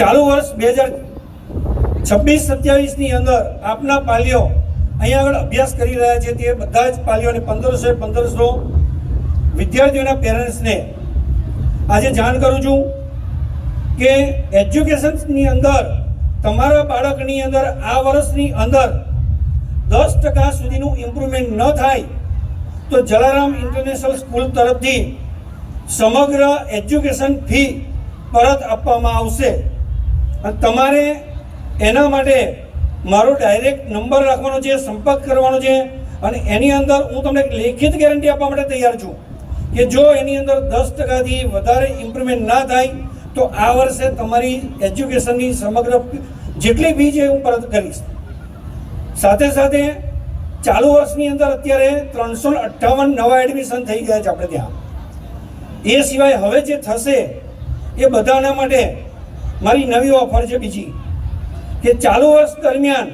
ચાલુ વર્ષ 2026-27ની અંદર આપના પાલ્યો અહીંયા આગળ અભ્યાસ કરી રહ્યા છે તે બધા જ પાલ્યોને 1500 વિદ્યાર્થીઓના પેરેન્ટ્સને આજે જાણ કરું છું કે એજ્યુકેશનની અંદર તમારા બાળકની અંદર આ વર્ષની અંદર 10% સુધીનું ઇમ્પ્રુવમેન્ટ ન થાય તો જલારામ ઇન્ટરનેશનલ સ્કૂલ તરફથી સમગ્ર એજ્યુકેશન ફી પરત આપવામાં આવશે અને તમારે એના માટે મારો ડાયરેક્ટ નંબર રાખવાનો છે, સંપર્ક કરવાનો છે અને એની અંદર હું તમને લેખિત ગેરંટી આપવા માટે તૈયાર છું કે જો એની અંદર 10%થી વધારે ઇમ્પ્રુવમેન્ટ ના થાય તો આ વર્ષે તમારી એજ્યુકેશનની સમગ્ર જેટલી ફી છે હું પરત કરીશ. સાથે સાથે ચાલુ વર્ષની અંદર અત્યારે 358 નવા એડમિશન થઈ ગયા છે આપણે ત્યાં. એ સિવાય હવે જે થશે એ બધાના માટે મારી નવી ઓફર છે બીજી કે ચાલુ વર્ષ દરમિયાન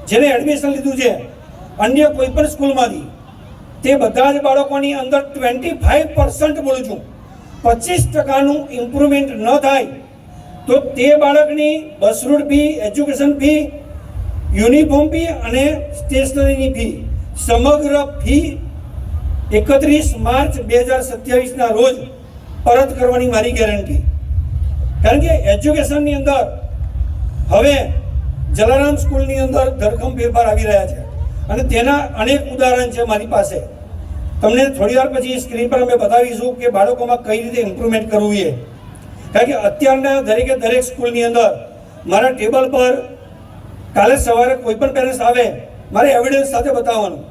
જેને એડમિશન લીધું છે અન્ય કોઈ પણ સ્કૂલમાંથી તે બધા જ બાળકોની અંદર 25% બોલું છું 25%નું ઇમ્પ્રુવમેન્ટ ન થાય તો તે બાળકની bus route fee, education fee, uniform fee અને સ્ટેશનરીની ફી સમગ્ર ફી 31 માર્ચ 2027ના રોજ પરત કરવાની મારી ગેરંટી. કારણ કે એજ્યુકેશનની અંદર હવે જલારામ સ્કૂલની અંદર ધરખમ ફેરફાર આવી રહ્યા છે અને તેના અનેક ઉદાહરણ છે મારી પાસે. તમને થોડી વાર પછી સ્ક્રીન પર અમે બતાવીશું કે બાળકોમાં કઈ રીતે ઇમ્પ્રુવમેન્ટ કરવું છે. કારણ કે અત્યારના દરેક સ્કૂલની અંદર મારા ટેબલ પર કાલે સવારે કોઈ પણ પેરેન્ટ્સ આવે મારે એવિડન્સ સાથે બતાવવાનું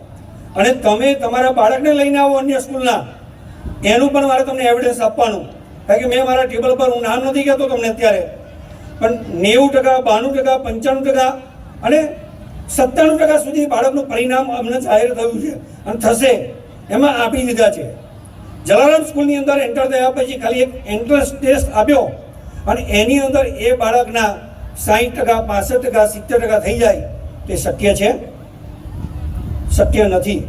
અને તમે તમારા બાળકને લઈને આવો અન્ય સ્કૂલના એનું પણ મારે તમને એવિડન્સ આપવાનું. કારણ કે મેં મારા ટેબલ પર હું નામ નથી કહેતો તમને અત્યારે, પણ 90%, 92%, 95% અને 97% સુધી બાળકનું પરિણામ અમને જાહેર થયું છે અને થશે એમાં આપી દીધા છે. જલારામ સ્કૂલની અંદર એન્ટર થયા પછી ખાલી એક એન્ટ્રન્સ ટેસ્ટ આપ્યો અને એની અંદર એ બાળકના 60%, 65%, 70% થઈ જાય તે શક્ય છે? શક્ય નથી.